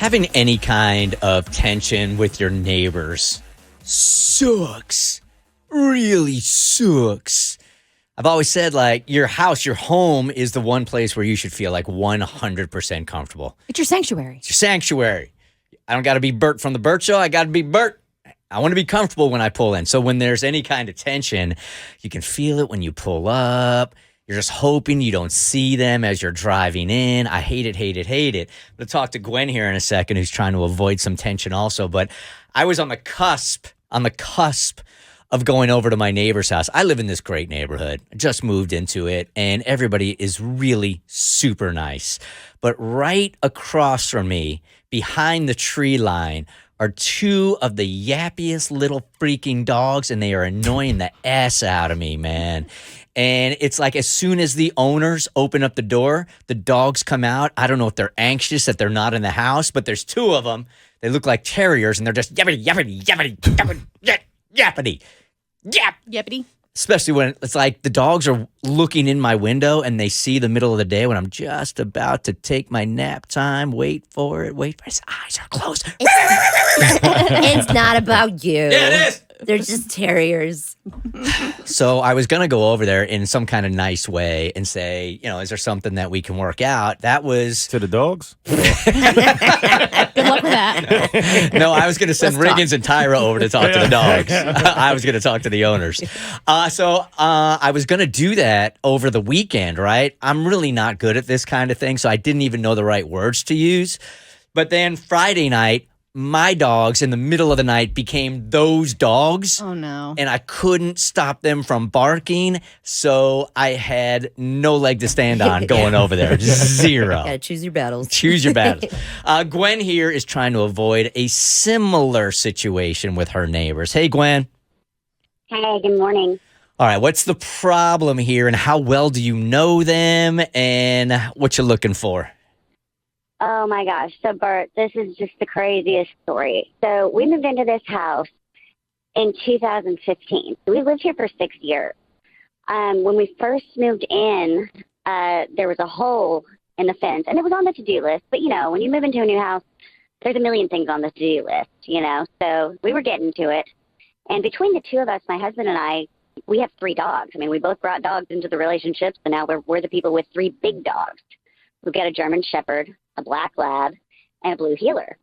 Having any kind of tension with your neighbors sucks. Really sucks. I've always said, like, your house, your home is the one place where you should feel like 100% comfortable. It's your sanctuary. It's your sanctuary. I don't got to be Bert from the Bert Show. I got to be Bert. I want to be comfortable when I pull in. So when there's any kind of tension, you can feel it when you pull up. You're just hoping you don't see them as you're driving in. I hate it, hate it, hate it. I'm going to talk to Gwen here in a second, who's trying to avoid some tension also. But I was on the cusp of going over to my neighbor's house. I live in this great neighborhood. I just moved into it, and everybody is really super nice. But right across from me, behind the tree line, are two of the yappiest little freaking dogs, and they are annoying the ass out of me, man. And it's like as soon as the owners open up the door, the dogs come out. I don't know if they're anxious that they're not in the house, but there's two of them. They look like terriers, and they're just yappity, yappity, yappity, yappity, yappity, yap. Yippity. Especially when it's like the dogs are looking in my window and they see the middle of the day when I'm just about to take my nap time. Wait for it. His eyes are closed. It's not about you. Yeah, it is. They're just terriers. So I was going to go over there in some kind of nice way and say, is there something that we can work out? That was... To the dogs? Good luck with that. No, I was going to send Riggins and Tyra over to talk to the dogs. I was going to talk to the owners. So I was going to do that over the weekend, right? I'm really not good at this kind of thing, so I didn't even know the right words to use. But then Friday night, my dogs in the middle of the night became those dogs. Oh, no. And I couldn't stop them from barking, so I had no leg to stand on going over there. Zero. Gotta choose your battles. Choose your battles. Gwen here is trying to avoid a similar situation with her neighbors. Hey, Gwen. Hey, good morning. All right, what's the problem here, and how well do you know them, and what you looking for? Oh my gosh. So Bert, this is just the craziest story. So we moved into this house in 2015. We lived here for 6 years. When we first moved in, there was a hole in the fence, and it was on the to-do list. But, when you move into a new house, there's a million things on the to-do list, So we were getting to it. And between the two of us, my husband and I, we have 3 dogs. I mean, we both brought dogs into the relationship, so now we're the people with 3 big dogs. We've got a German Shepherd, a black lab, and a blue heeler.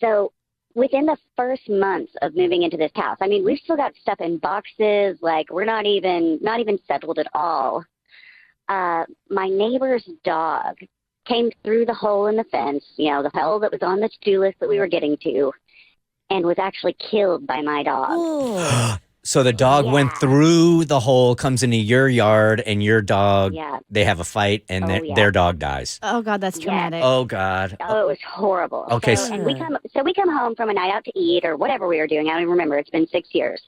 So within the first months of moving into this house, I mean, we've still got stuff in boxes, like we're not even settled at all. My neighbor's dog came through the hole in the fence, the hole that was on the to-do list that we were getting to, and was actually killed by my dog. So the dog went through the hole, comes into your yard, and your dog, they have a fight, and their dog dies. Oh, God, that's traumatic. Oh, God. Oh, it was horrible. Okay. So we come home from a night out to eat or whatever we were doing. I don't even remember. It's been 6 years.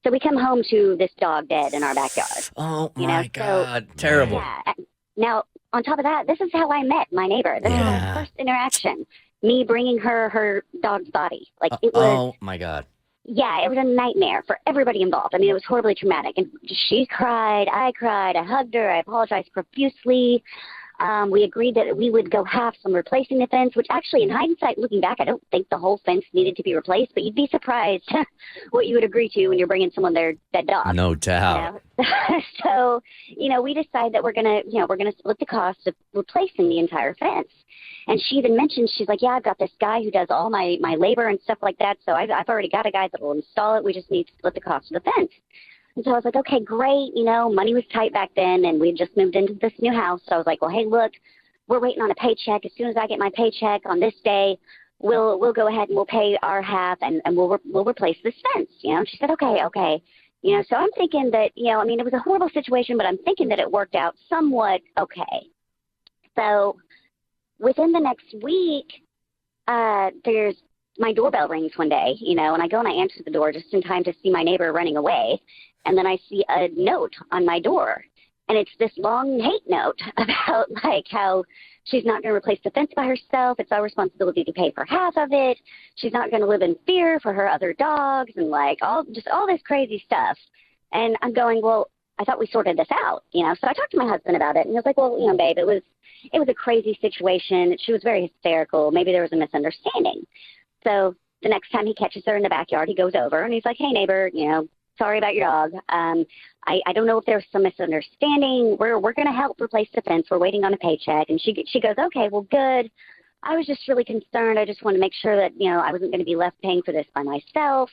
So we come home to this dog dead in our backyard. Oh, my God. Terrible. Yeah. Now, on top of that, this is how I met my neighbor. This was our first interaction. Me bringing her dog's body. Like, it was... Oh, my God. Yeah, it was a nightmare for everybody involved. I mean, it was horribly traumatic. And she cried, I hugged her, I apologized profusely. We agreed that we would go halves on replacing the fence, which actually, in hindsight, looking back, I don't think the whole fence needed to be replaced, but you'd be surprised what you would agree to when you're bringing someone their dead dog. No doubt. So, we decide that we're gonna split the cost of replacing the entire fence. And she even mentioned, she's like, yeah, I've got this guy who does all my labor and stuff like that, so I've already got a guy that will install it. We just need to split the cost of the fence. And so I was like, okay, great. Money was tight back then, and we had just moved into this new house. So I was like, well, hey, look, we're waiting on a paycheck. As soon as I get my paycheck on this day, we'll go ahead and we'll pay our half, and we'll replace this fence. She said, okay. So I'm thinking that, I mean, it was a horrible situation, but I'm thinking that it worked out somewhat okay. So within the next week, there's my doorbell rings one day, and I go and I answer the door just in time to see my neighbor running away. And then I see a note on my door. And it's this long hate note about, like, how she's not going to replace the fence by herself. It's our responsibility to pay for half of it. She's not going to live in fear for her other dogs and, like, all this crazy stuff. And I'm going, well, I thought we sorted this out, So I talked to my husband about it, and he was like, well, babe, it was a crazy situation. She was very hysterical. Maybe there was a misunderstanding. So the next time he catches her in the backyard, he goes over and he's like, hey, neighbor, sorry about your dog. I don't know if there was some misunderstanding. We're going to help replace the fence. We're waiting on a paycheck. And she goes, okay, well, good. I was just really concerned. I just wanted to make sure that, I wasn't going to be left paying for this by myself.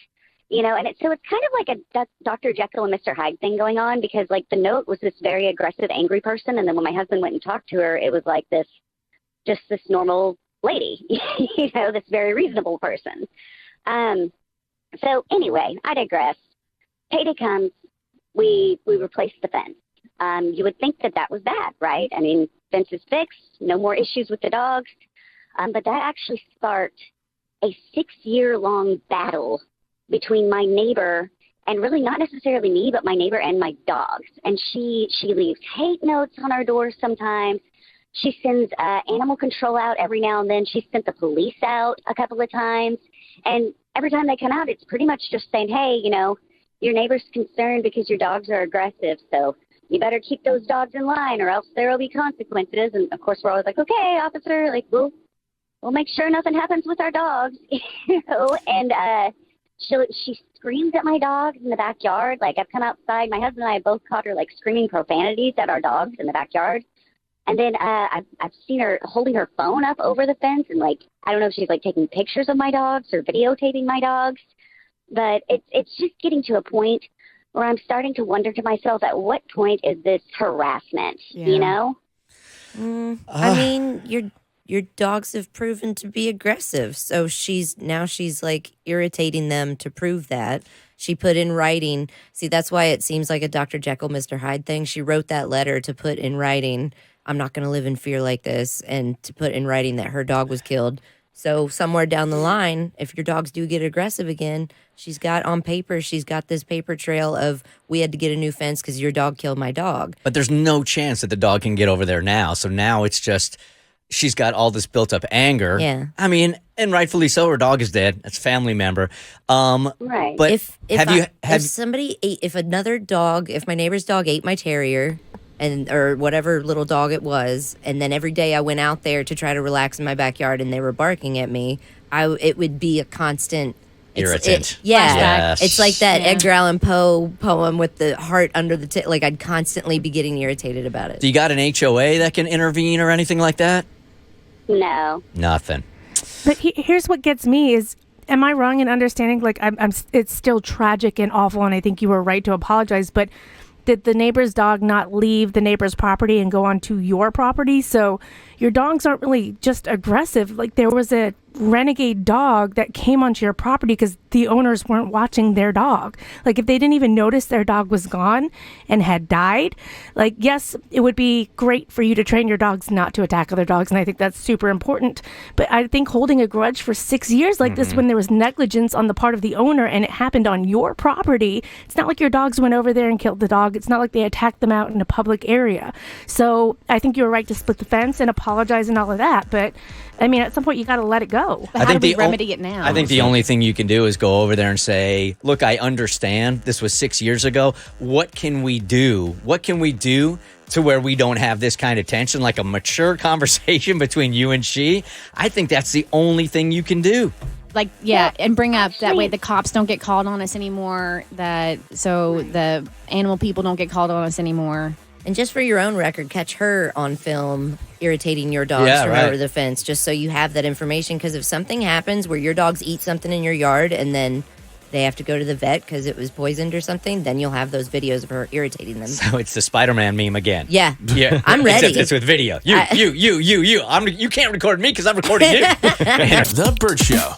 And it's kind of like a Dr. Jekyll and Mr. Hyde thing going on, because like the note was this very aggressive, angry person. And then when my husband went and talked to her, it was like this normal lady, this very reasonable person. So anyway, I digress. Payday comes, we replace the fence. You would think that was that, right? I mean, fence is fixed, no more issues with the dogs. But that actually sparked a 6-year-long battle between my neighbor and really not necessarily me, but my neighbor and my dogs. And she leaves hate notes on our doors sometimes. She sends animal control out every now and then. She sent the police out a couple of times. And every time they come out, it's pretty much just saying, hey, your neighbor's concerned because your dogs are aggressive. So you better keep those dogs in line or else there will be consequences. And, of course, we're always like, okay, officer, like, we'll make sure nothing happens with our dogs, And she screams at my dogs in the backyard. Like, I've come outside. My husband and I have both caught her, like, screaming profanities at our dogs in the backyard. And then I've seen her holding her phone up over the fence and, like, I don't know if she's, like, taking pictures of my dogs or videotaping my dogs. But it's just getting to a point where I'm starting to wonder to myself, at what point is this harassment, I mean, your dogs have proven to be aggressive. So she's like irritating them to prove that. She put in writing. See, that's why it seems like a Dr. Jekyll, Mr. Hyde thing. She wrote that letter to put in writing, I'm not going to live in fear like this, and to put in writing that her dog was killed. So somewhere down the line, if your dogs do get aggressive again, she's got this paper trail of, we had to get a new fence because your dog killed my dog. But there's no chance that the dog can get over there now. So now it's just, she's got all this built up anger. Yeah. I mean, and rightfully so, her dog is dead. That's a family member. Right. But if my neighbor's dog ate my terrier, or whatever little dog it was, and then every day I went out there to try to relax in my backyard and they were barking at me, it would be a constant irritant. Yes. It's like that Yeah. Edgar Allan Poe poem with the heart under the tip. Like, I'd constantly be getting irritated about it. Do you got an HOA that can intervene or anything like that? No. Nothing. But here's what gets me is, am I wrong in understanding, like, it's still tragic and awful, and I think you were right to apologize, but did the neighbor's dog not leave the neighbor's property and go onto your property? So your dogs aren't really just aggressive. Like, there was a renegade dog that came onto your property because the owners weren't watching their dog. Like, if they didn't even notice their dog was gone and had died, like, yes, it would be great for you to train your dogs not to attack other dogs, and I think that's super important. But I think holding a grudge for 6 years like this, when there was negligence on the part of the owner and it happened on your property, it's not like your dogs went over there and killed the dog. It's not like they attacked them out in a public area. So I think you were right to split the fence and apologize and all of that. But I mean, at some point, you got to let it go. But how do we remedy it now? I think the only thing you can do is go over there and say, look, I understand this was 6 years ago. What can we do? What can we do to where we don't have this kind of tension, like a mature conversation between you and she? I think that's the only thing you can do. Like, and bring up that way the cops don't get called on us anymore, so the animal people don't get called on us anymore. And just for your own record, catch her on film irritating your dogs from over the fence, just so you have that information. Because if something happens where your dogs eat something in your yard and then they have to go to the vet because it was poisoned or something, then you'll have those videos of her irritating them. So it's the Spider-Man meme again. Yeah. I'm Except ready. it's with video. You can't record me because I'm recording you. The Bert Show.